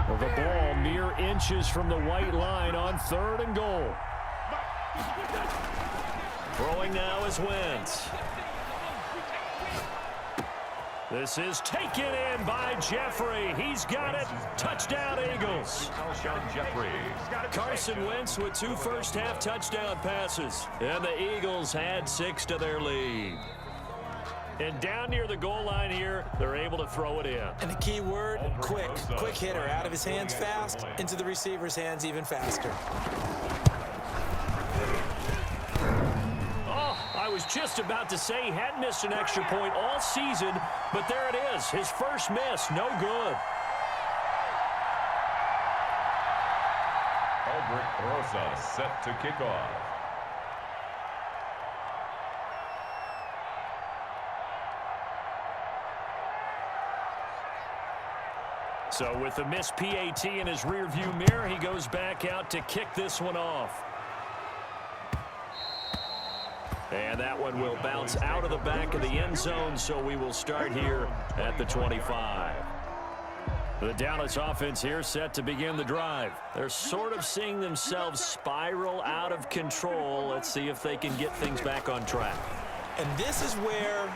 Well, the ball mere inches from the white line on 3rd and goal. Throwing now is Wentz. This is taken in by Jeffrey. He's got it. Touchdown, Eagles. Carson Wentz with 2 first-half touchdown passes. And the Eagles add 6 to their lead. And down near the goal line here, they're able to throw it in. And the key word, quick. Quick hitter. Out of his hands fast, into the receiver's hands even faster. I was just about to say he hadn't missed an extra point all season, but there it is. His first miss, no good. Albert Rosa set to kick off. So with the missed PAT in his rearview mirror, he goes back out to kick this one off. And that one will bounce out of the back of the end zone, so we will start here at the 25. The Dallas offense here set to begin the drive. They're sort of seeing themselves spiral out of control. Let's see if they can get things back on track. And this is where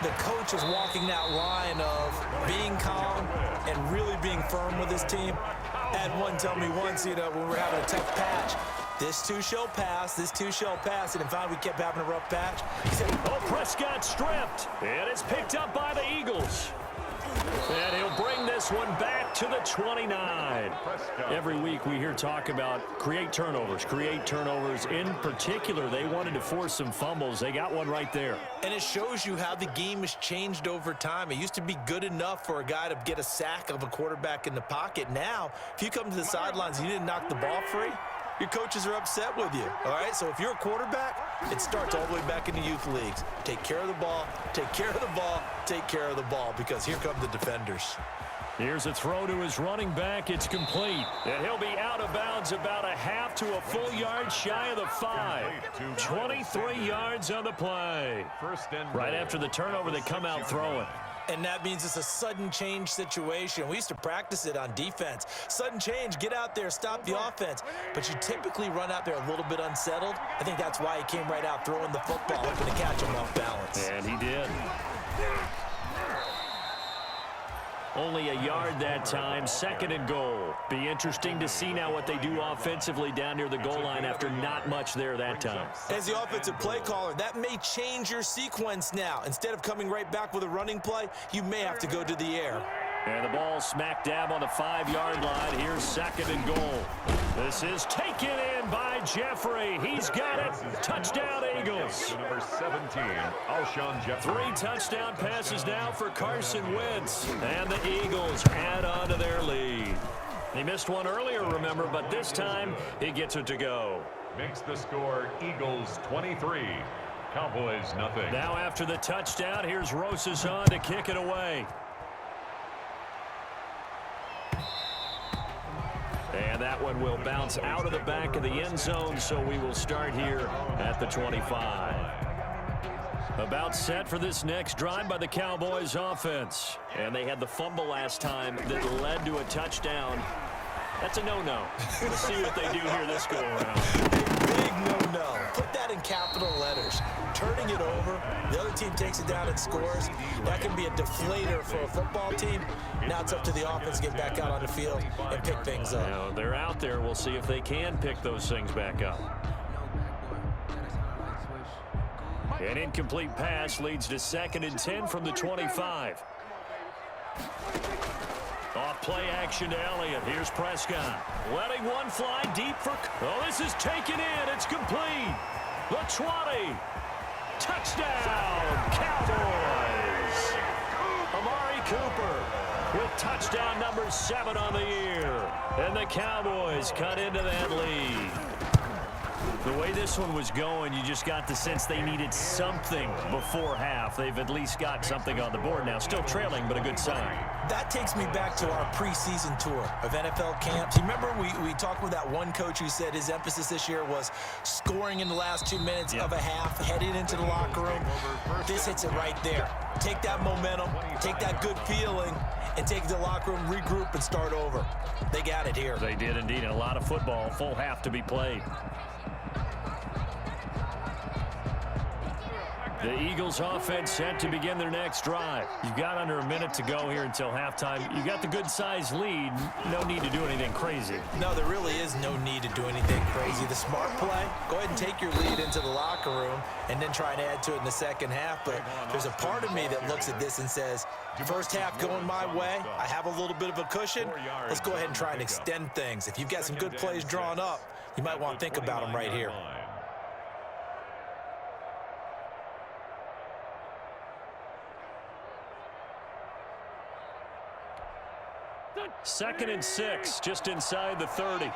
the coach is walking that line of being calm and really being firm with his team. I had one tell me once, when we were having a tough patch, this too shall pass, this too shall pass, and in fact we kept having a rough patch. He said, Prescott stripped, and it's picked up by the Eagles. And he'll bring this one back to the 29. Every week we hear talk about create turnovers. In particular, they wanted to force some fumbles. They got one right there. And it shows you how the game has changed over time. It used to be good enough for a guy to get a sack of a quarterback in the pocket. Now, if you come to the sidelines and you didn't knock the ball free, your coaches are upset with you, all right? So if you're a quarterback, it starts all the way back in the youth leagues. Take care of the ball, take care of the ball, take care of the ball, because here come the defenders. Here's a throw to his running back. It's complete. And he'll be out of bounds about a half to a full yard shy of the 5. 23 yards on the play. Right after the turnover, they come out throwing. And that means it's a sudden change situation. We used to practice it on defense. Sudden change, get out there, stop the offense. But you typically run out there a little bit unsettled. I think that's why he came right out throwing the football, hoping to catch him off balance. And he did. Only a yard that time, 2nd and goal. Be interesting to see now what they do offensively down near the goal line after not much there that time. As the offensive play caller, that may change your sequence now. Instead of coming right back with a running play, you may have to go to the air. And the ball smack dab on the 5-yard line. Here's 2nd and goal. This is taken in by Jeffrey. He's got it. Touchdown, Eagles. Number 17, Alshon Jeffrey. 3 touchdown passes now for Carson Wentz. And the Eagles add on to their lead. He missed one earlier, remember, but this time he gets it to go. Makes the score Eagles 23, Cowboys nothing. Now after the touchdown, here's Rosas on to kick it away. And that one will bounce out of the back of the end zone, so we will start here at the 25. About set for this next drive by the Cowboys offense. And they had the fumble last time that led to a touchdown. That's a no-no. Let's see what they do here this go-around. Big no-no. Put that in capital letters. Turning it over, the other team takes it down and scores. That can be a deflator for a football team. Now it's up to the offense to get back out on the field and pick things up. Now, they're out there. We'll see if they can pick those things back up. An incomplete pass leads to 2nd and 10 from the 25. Off play action to Elliott. Here's Prescott. Letting one fly deep for... Oh, this is taken in. It's complete. The 20. Touchdown, Cowboys. Amari Cooper with touchdown number 7 on the year. And the Cowboys cut into that lead. The way this one was going, you just got the sense they needed something before half. They've at least got something on the board now. Still trailing, but a good sign. That takes me back to our preseason tour of NFL camps. You remember we talked with that one coach who said his emphasis this year was scoring in the last 2 minutes of a half, heading into the locker room. This hits it right there. Take that momentum, take that good feeling, and take it to the locker room, regroup, and start over. They got it here. They did indeed. A lot of football, full half to be played. The Eagles offense set to begin their next drive. You've got under a minute to go here until halftime. You got the good-sized lead. No need to do anything crazy. No, there really is no need to do anything crazy. The smart play, go ahead and take your lead into the locker room and then try and add to it in the second half. But there's a part of me that looks at this and says, first half going my way, I have a little bit of a cushion. Let's go ahead and try and extend things. If you've got some good plays drawn up, you might want to think about them right here. Second and 6, just inside the 30.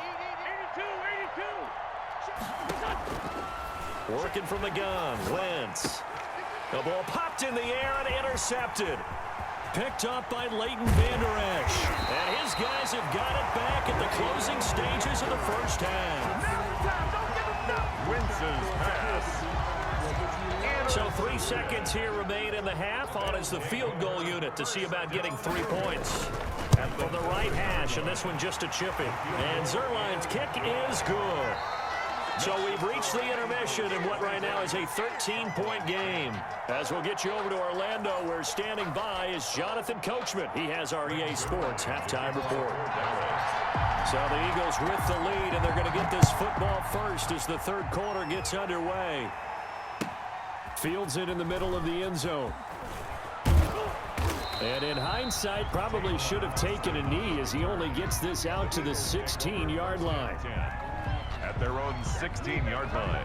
Working from the gun, Wentz. The ball popped in the air and intercepted. Picked up by Leighton Vander Esch. And his guys have got it back at the closing stages of the first half. Wentz's pass. So 3 seconds here remain in the half. On is the field goal unit to see about getting 3 points. From the right hash, and this one just a chipping. And Zerline's kick is good. So we've reached the intermission in what right now is a 13-point game. As we'll get you over to Orlando, where standing by is Jonathan Coachman. He has our EA Sports halftime report. So the Eagles with the lead, and they're going to get this football first as the third quarter gets underway. Fields it in the middle of the end zone. And in hindsight, probably should have taken a knee as he only gets this out to the 16-yard line. At their own 16-yard line.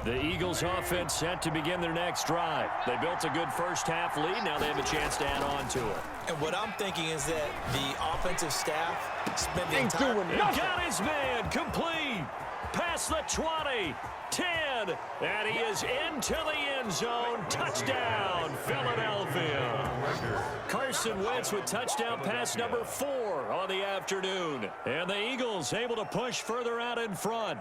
The Eagles offense set to begin their next drive. They built a good first half lead. Now they have a chance to add on to it. And what I'm thinking is that the offensive staff spending time. Got his man complete. Past the 20, 10, and he is into the end zone. Touchdown, Philadelphia. Carson Wentz with touchdown pass number 4 on the afternoon. And the Eagles able to push further out in front.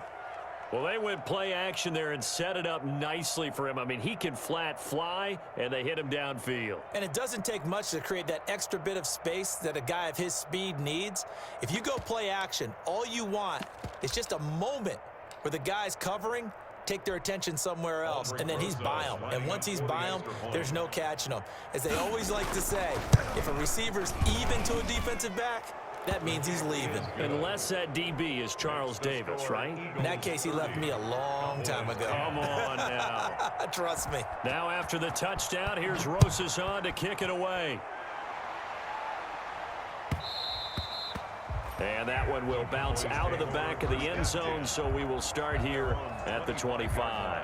Well, they went play action there and set it up nicely for him. I mean, he can flat fly, and they hit him downfield. And it doesn't take much to create that extra bit of space that a guy of his speed needs. If you go play action, all you want is just a moment where the guy's covering, take their attention somewhere else, and then he's by him. And once he's by him, there's no catching him. As they always like to say, if a receiver's even to a defensive back, that means he's leaving. Unless that DB is Charles Davis, right? In that case, he left me a long time ago. Come on now. Trust me. Now after the touchdown, here's Rosas on to kick it away. And that one will bounce out of the back of the end zone, so we will start here at the 25.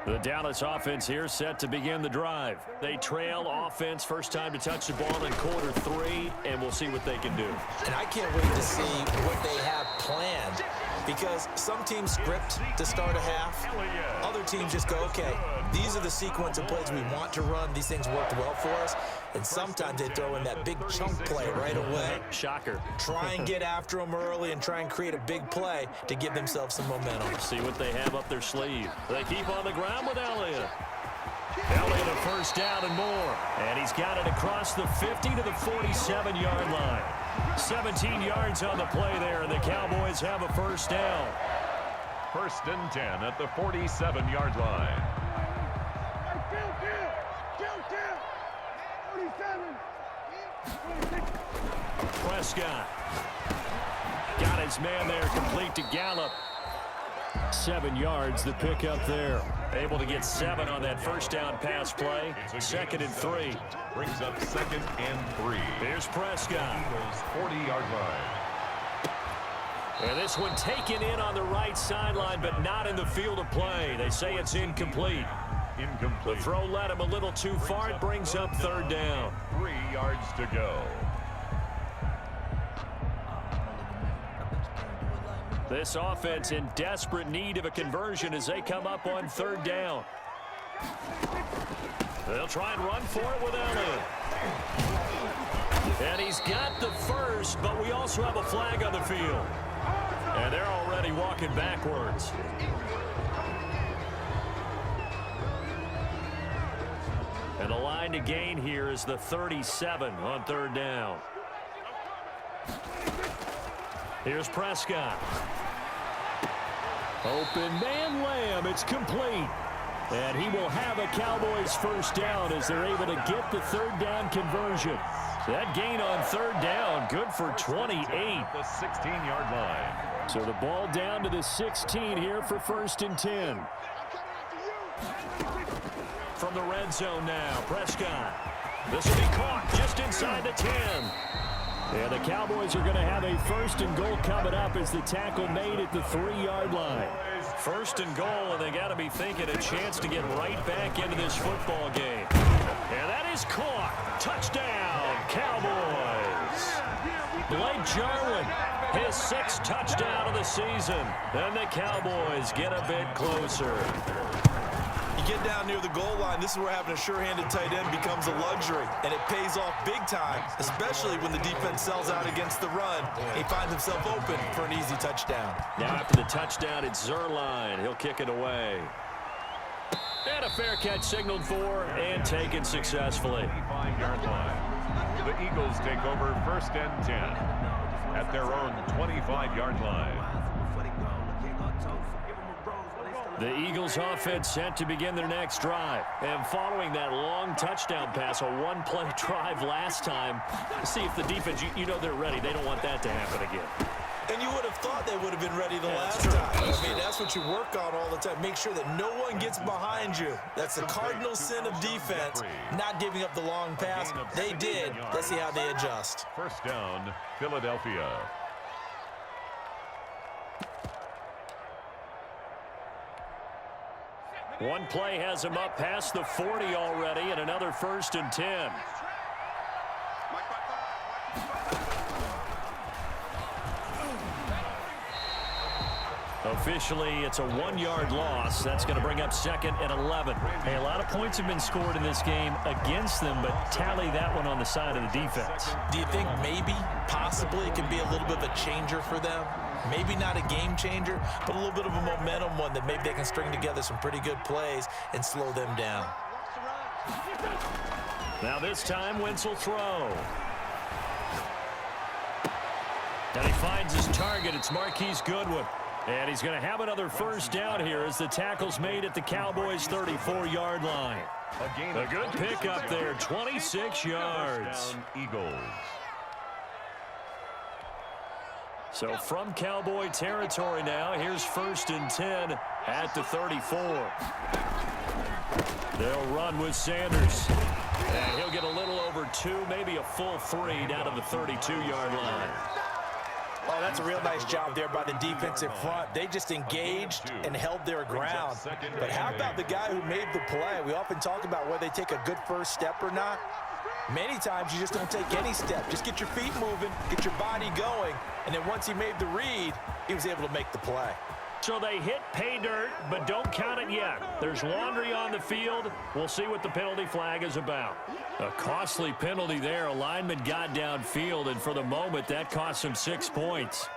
The Dallas offense here set to begin the drive. They trail offense, first time to touch the ball in quarter 3, and we'll see what they can do. And I can't wait to see what they have planned, because some teams script to start a half. Other teams just go, okay, these are the sequence of plays we want to run. These things worked well for us. And sometimes they throw in that big chunk play right away. Shocker. Try and get after them early and try and create a big play to give themselves some momentum. See what they have up their sleeve. They keep on the ground with Elliott. Elliott a first down and more. And he's got it across the 50 to the 47-yard line. 17 yards on the play there, and the Cowboys have a first down. First and 10 at the 47-yard line. Prescott got his man there, complete to Gallup. 7 yards, the pickup there. Able to get 7 on that first down pass play. Second and 3. Brings up second and 3. Here's Prescott. Eagles 40-yard line. And this one taken in on the right sideline, but not in the field of play. They say it's incomplete. Incomplete. The throw led him a little too far. It brings up third down. 3 yards to go. This offense in desperate need of a conversion as they come up on third down. They'll try and run for it with Elliott. And he's got the first, but we also have a flag on the field. And they're already walking backwards. And the line to gain here is the 37 on third down. Here's Prescott. Open man Lamb. It's complete. And he will have a Cowboys first down as they're able to get the third down conversion. That gain on third down, good for 28. The 16-yard line. So the ball down to the 16 here for first and 10. From the red zone now, Prescott. This will be caught just inside the 10. And the Cowboys are going to have a first and goal coming up as the tackle made at the 3-yard line. First and goal, and they got to be thinking a chance to get right back into this football game. And that is caught. Touchdown, Cowboys. Blake Jarwin, his 6th touchdown of the season. And the Cowboys get a bit closer. You get down near the goal line, this is where having a sure-handed tight end becomes a luxury, and it pays off big time, especially when the defense sells out against the run. He finds himself open for an easy touchdown. Now after the touchdown, it's Zerline. He'll kick it away. And a fair catch signaled for and taken successfully. 25-yard line. The Eagles take over first and 10 at their own 25-yard line. The Eagles offense set to begin their next drive. And following that long touchdown pass, a one-play drive last time, see if the defense, you know they're ready. They don't want that to happen again. And you would have thought they would have been ready the last time. I mean, that's what you work on all the time. Make sure that no one gets behind you. That's the cardinal sin of defense, not giving up the long pass. They did. Let's see how they adjust. First down, Philadelphia. One play has him up past the 40 already, and another first and 10. Officially, it's a 1-yard loss. That's going to bring up second and 11. Hey, a lot of points have been scored in this game against them, but tally that one on the side of the defense. Do you think maybe, possibly, it can be a little bit of a changer for them? Maybe not a game changer, but a little bit of a momentum one that maybe they can string together some pretty good plays and slow them down. Now this time, Wentz will throw. And he finds his target. It's Marquise Goodwin. And he's going to have another first down here as the tackle's made at the Cowboys' 34-yard line. A good pickup there, 26 yards. Eagles. So from Cowboy territory now, here's first and 10 at the 34. They'll run with Sanders. And he'll get a little over 2, maybe a full 3 down to the 32-yard line. Oh, that's a real nice job there by the defensive front. They just engaged and held their ground. But how about the guy who made the play? We often talk about whether they take a good first step or not. Many times you just don't take any step. Just get your feet moving, get your body going, and then once he made the read, he was able to make the play. So they hit pay dirt, but don't count it yet. There's laundry on the field. We'll see what the penalty flag is about. A costly penalty there. A lineman got downfield, and for the moment, that cost him 6 points.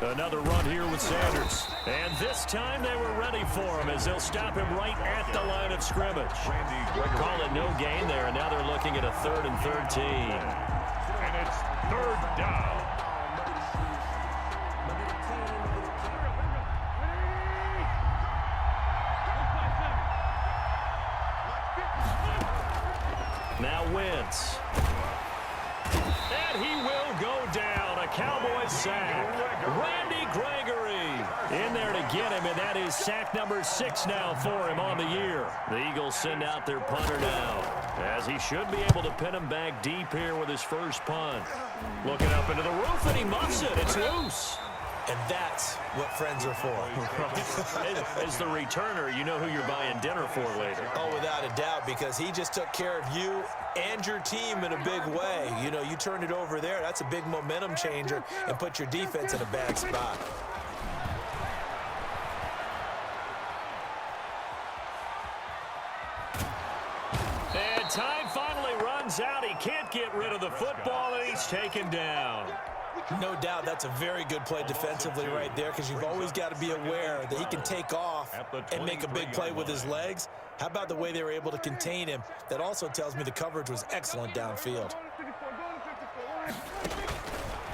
Another run here with Sanders. And this time they were ready for him as they'll stop him right at the line of scrimmage. Call it no gain there, and now they're looking at a 3rd and 13. And it's 3rd down. Now Wentz. And he will go down. A Cowboys sack. Randy Gregory in there to get him, and that is sack number 6 now for him on the year. The Eagles send out their punter now, as he should be able to pin him back deep here with his first punt. Looking up into the roof, and he muffs it. It's loose. And that's what friends are for. As the returner, you know who you're buying dinner for later. Oh, without a doubt, because he just took care of you and your team in a big way. You know, you turned it over there. That's a big momentum changer and put your defense in a bad spot. And time finally runs out. He can't get rid of the football, and he's taken down. No doubt that's a very good play defensively right there, because you've always got to be aware that he can take off and make a big play with his legs. How about the way they were able to contain him? That also tells me the coverage was excellent downfield.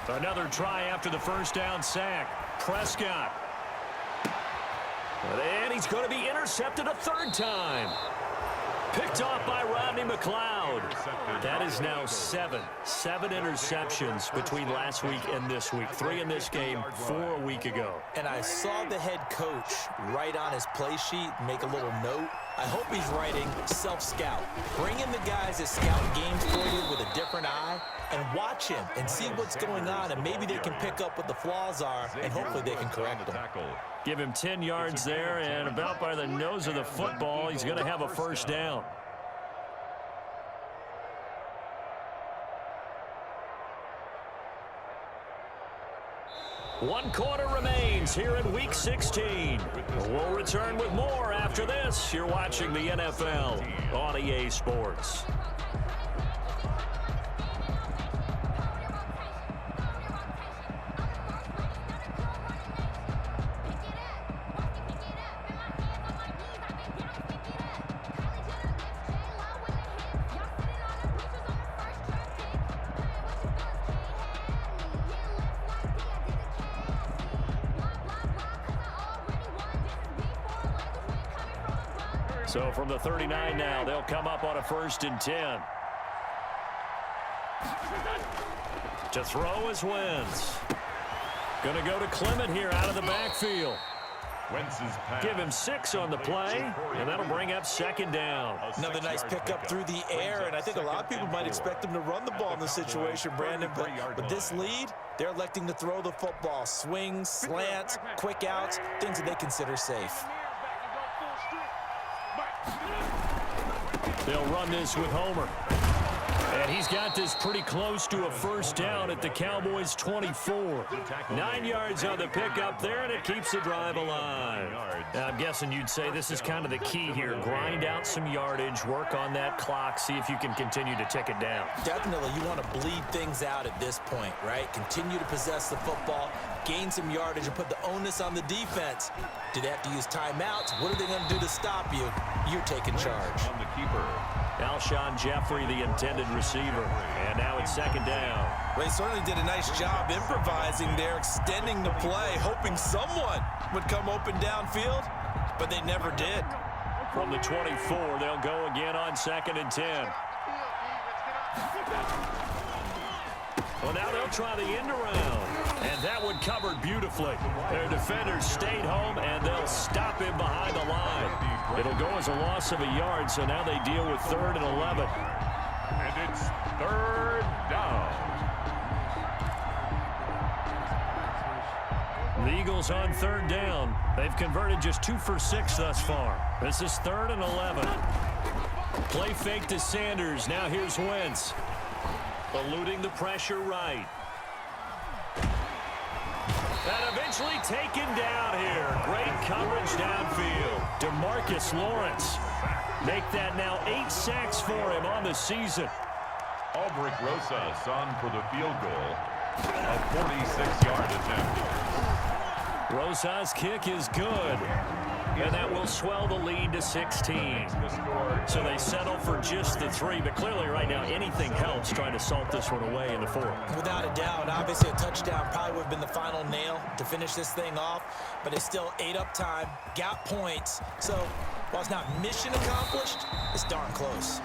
Another try after the first down sack. Prescott. And he's going to be intercepted a third time. Picked off by Rodney McLeod. That is now seven interceptions between last week and this week. 3 in this game, 4 a week ago. And I saw the head coach write on his play sheet, make a little note. I hope he's writing self-scout. Bring in the guys that scout games for you with a different eye and watch him and see what's going on, and maybe they can pick up what the flaws are, and hopefully they can correct them. Give him 10 yards there, and about by the nose of the football, he's going to have a first down. One quarter remains here in Week 16. We'll return with more after this. You're watching the NFL on EA Sports. So from the 39 now, they'll come up on a 1st and 10. To throw is Wentz. Going to go to Clement here out of the backfield. Give him 6 on the play, and that'll bring up 2nd down. Another nice pickup through the air, and I think a lot of people might expect him to run the ball in this situation, Brandon, but with this lead, they're electing to throw the football. Swings, slants, quick outs, things that they consider safe. They'll run this with Homer. And he's got this pretty close to a first down at the Cowboys' 24. 9 yards on the pickup there, and it keeps the drive alive. Now, I'm guessing you'd say this is kind of the key here. Grind out some yardage, work on that clock, see if you can continue to tick it down. Definitely, you want to bleed things out at this point, right? Continue to possess the football, gain some yardage, and put the onus on the defense. Do they have to use timeouts? What are they going to do to stop you? You're taking charge. On the keeper. Alshon Jeffrey, the intended receiver. And now it's 2nd down. Well, he certainly did a nice job improvising there, extending the play, hoping someone would come open downfield, but they never did. From the 24, they'll go again on 2nd and 10. Well, now they'll try the end around. And that one covered beautifully. Their defenders stayed home, and they'll stop him behind the line. It'll go as a loss of a yard, so now they deal with 3rd and 11. And it's 3rd down. The Eagles on 3rd down. They've converted just 2 for 6 thus far. This is 3rd and 11. Play fake to Sanders. Now here's Wentz. Eluding the pressure right. And eventually taken down here. Great coverage downfield. DeMarcus Lawrence. Make that now 8 sacks for him on the season. Albrecht Rosas on for the field goal. A 46-yard attempt. Rosas' kick is good. And that will swell the lead to 16. So they settle for just the 3, but clearly right now anything helps trying to salt this one away in the 4th. Without a doubt, obviously a touchdown probably would have been the final nail to finish this thing off, but it's still ate up time, got points. So while it's not mission accomplished, it's darn close.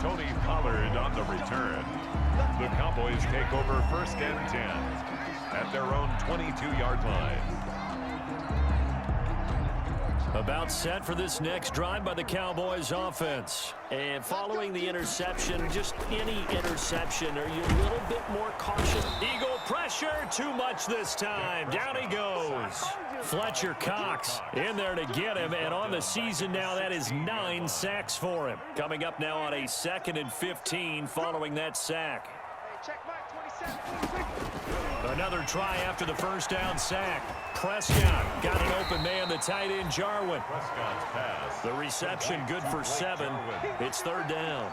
Tony Pollard on the return. The Cowboys take over 1st and 10 at their own 22-yard line. About set for this next drive by the Cowboys offense. And following the interception, just any interception, are you a little bit more cautious? Eagle pressure, too much this time. Down he goes. Fletcher Cox in there to get him, and on the season now, that is 9 sacks for him. Coming up now on a 2nd and 15 following that sack. Another try after the first down sack. Prescott got an open man, the tight end Jarwin. The reception good for 7. It's 3rd down.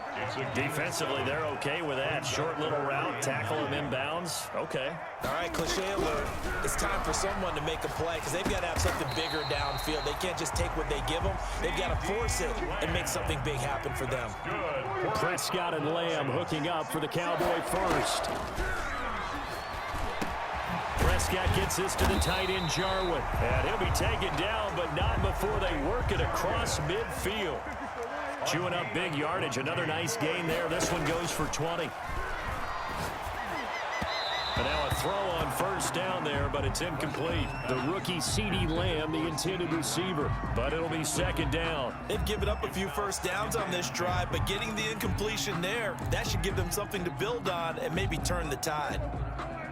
Defensively, they're okay with that. Short little route, tackle him inbounds. Okay. All right, cliche alert. It's time for someone to make a play because they've got to have something bigger downfield. They can't just take what they give them. They've got to force it and make something big happen for them. Prescott and Lamb hooking up for the Cowboy first. Prescott gets this to the tight end Jarwin. And he'll be taken down, but not before they work it across midfield. Chewing up big yardage. Another nice gain there. This one goes for 20. And now a throw on first down there, but it's incomplete. The rookie CeeDee Lamb, the intended receiver. But it'll be 2nd down. They've given up a few first downs on this drive, but getting the incompletion there, that should give them something to build on and maybe turn the tide.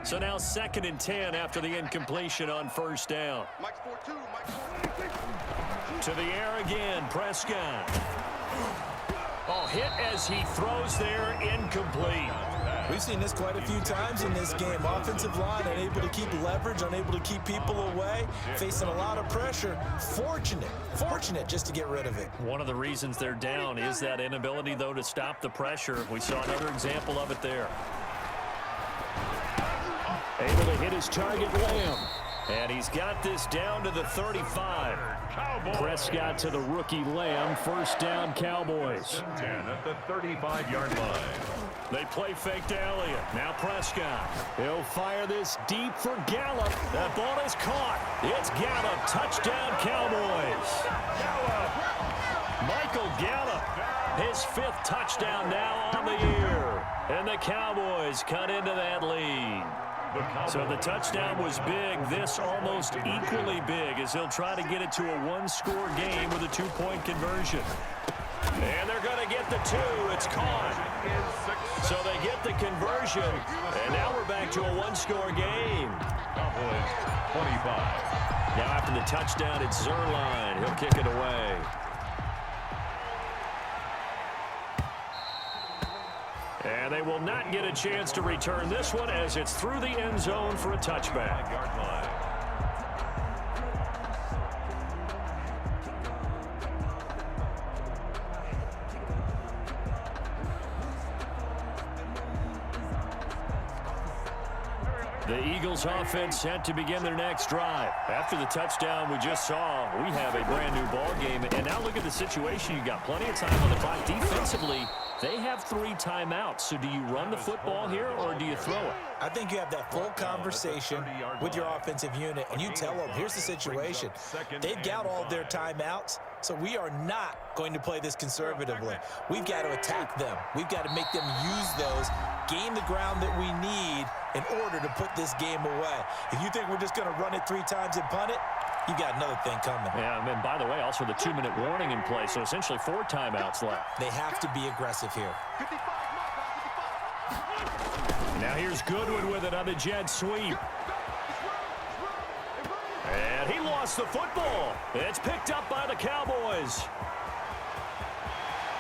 So now 2nd and 10 after the incompletion on first down. To the air again, Prescott. Oh, hit as he throws there, incomplete. We've seen this quite a few times in this game. Offensive line unable to keep leverage, unable to keep people away, facing a lot of pressure. Fortunate just to get rid of it. One of the reasons they're down is that inability, though, to stop the pressure. We saw another example of it there. Able to hit his target, Lamb. And he's got this down to the 35. Prescott to the rookie Lamb. First down, Cowboys. 10 at the 35-yard line. They play fake to Elliott. Now Prescott. He'll fire this deep for Gallup. That ball is caught. It's Gallup. Touchdown, Cowboys. Michael Gallup. His 5th touchdown now on the year. And the Cowboys cut into that lead. So the touchdown was big. This almost equally big as he'll try to get it to a 1-score game with a 2-point conversion. And they're going to get the 2. It's caught. So they get the conversion. And now we're back to a 1-score game. Cowboys 25. Now after the touchdown, it's Zerline. He'll kick it away. And they will not get a chance to return this one as it's through the end zone for a touchback. The Eagles offense set to begin their next drive. After the touchdown we just saw, we have a brand new ball game. And now look at the situation. You got plenty of time on the clock. Defensively, they have 3 timeouts. So do you run the football here or do you throw it? I think you have that full conversation with your offensive unit, and you tell them, here's the situation. They've got all their timeouts, so we are not going to play this conservatively. We've got to attack them. We've got to make them use those, gain the ground that we need in order to put this game away. If you think we're just going to run it 3 times and punt it, you got another thing coming. Yeah, and by the way, also the 2-minute warning in play, so essentially 4 timeouts left. They have to be aggressive here. Now here's Goodwin with it on the jet sweep. And he lost the football. It's picked up by the Cowboys.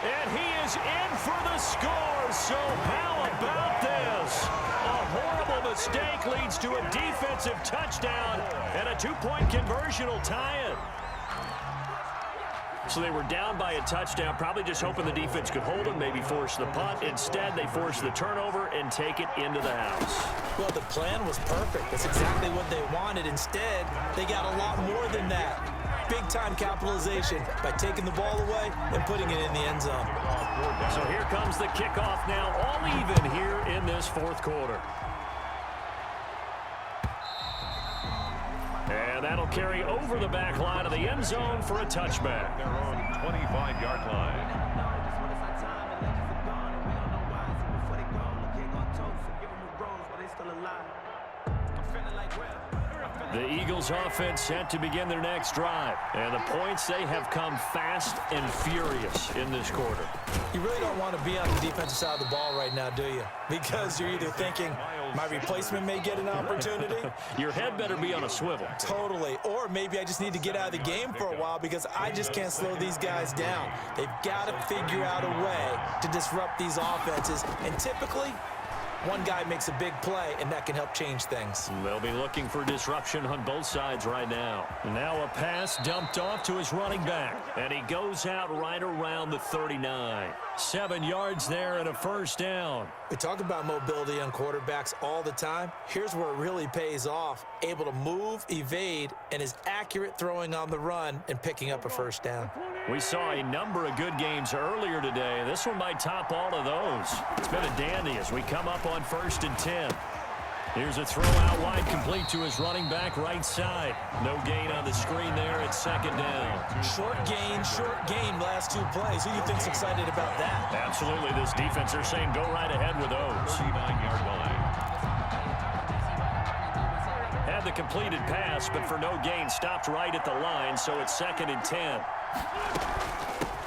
And he is in for the score. So how about this? A horrible mistake leads to a defensive touchdown, and a 2-point conversion will tie it. So they were down by a touchdown, probably just hoping the defense could hold them, maybe force the punt. Instead, they forced the turnover and take it into the house. Well, the plan was perfect. That's exactly what they wanted. Instead, they got a lot more than that. Big-time capitalization by taking the ball away and putting it in the end zone. So here comes the kickoff now, all even here in this 4th quarter. And that'll carry over the back line of the end zone for a touchback. Their own 25-yard line. The Eagles offense set to begin their next drive. And the points, they have come fast and furious in this quarter. You really don't want to be on the defensive side of the ball right now, do you? Because you're either thinking, my replacement may get an opportunity. Your head better be on a swivel. Totally. Or maybe I just need to get out of the game for a while because I just can't slow these guys down. They've got to figure out a way to disrupt these offenses. And typically, one guy makes a big play, and that can help change things. They'll be looking for disruption on both sides right now. Now a pass dumped off to his running back, and he goes out right around the 39. 7 yards there and a first down. We talk about mobility on quarterbacks all the time. Here's where it really pays off. Able to move, evade, and is accurate throwing on the run and picking up a first down. We saw a number of good games earlier today. This one might top all of those. It's been a dandy as we come up on 1st and 10. Here's a throw out wide, complete to his running back right side. No gain on the screen there at 2nd down. Short gain, last 2 plays. Who do you think's excited about that? Absolutely. This defense, they're saying go right ahead with those. 39-yard line. Had the completed pass, but for no gain, stopped right at the line, so it's 2nd and 10.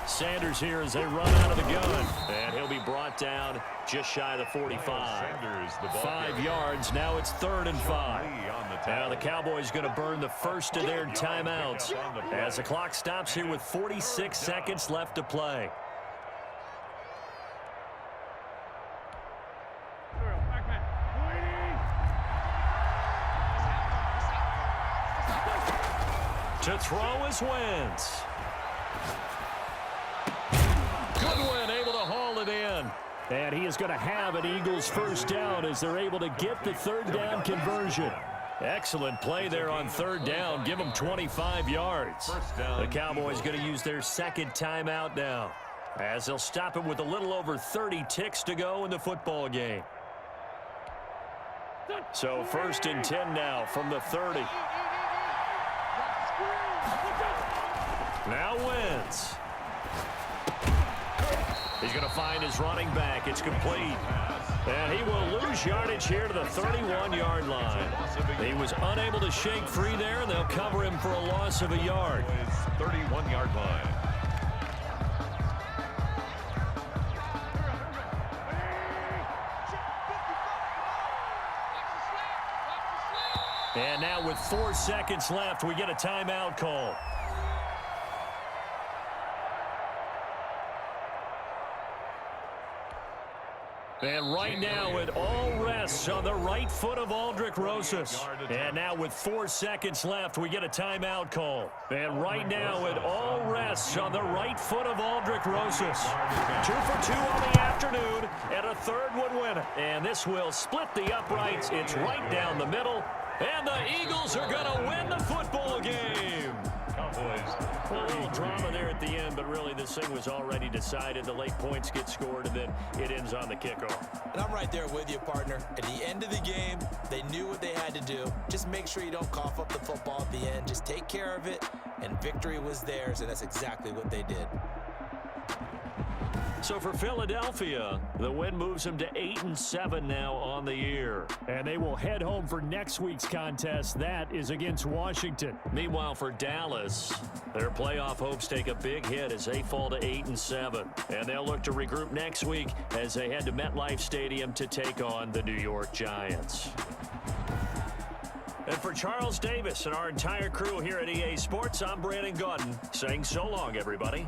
Sanders here as they run out of the gun. And he'll be brought down just shy of the 45. 5 yards. Now it's 3rd and 5. Now the Cowboys going to burn the first of their timeouts as the clock stops here with 46 seconds left to play. To throw is Wentz. Goodwin able to haul it in. And he is going to have an Eagles first down as they're able to get the 3rd down conversion. Excellent play there on 3rd down. Give them 25 yards. The Cowboys going to use their 2nd timeout now as they'll stop it with a little over 30 ticks to go in the football game. So 1st and 10 now from the 30. Now Wentz. He's going to find his running back. It's complete. And he will lose yardage here to the 31-yard line. He was unable to shake free there, and they'll cover him for a loss of a yard. 31-yard line. And now with 4 seconds left, we get a timeout call. And right now it all rests on the right foot of Aldrick Rosas. And now with 4 seconds left, we get a timeout call. And right now it all rests on the right foot of Aldrick Rosas. 2 for 2 on the afternoon, and a 3rd would win it. And this will split the uprights. It's right down the middle. And the Eagles are going to win the football game. Well, a little drama there at the end, but really this thing was already decided. The late points get scored, and then it ends on the kickoff. And I'm right there with you, partner. At the end of the game, they knew what they had to do. Just make sure you don't cough up the football at the end. Just take care of it, and victory was theirs, and that's exactly what they did. So for Philadelphia, the win moves them to 8-7 now on the year. And they will head home for next week's contest. That is against Washington. Meanwhile, for Dallas, their playoff hopes take a big hit as they fall to 8-7. And they'll look to regroup next week as they head to MetLife Stadium to take on the New York Giants. And for Charles Davis and our entire crew here at EA Sports, I'm Brandon Gaudin saying so long, everybody.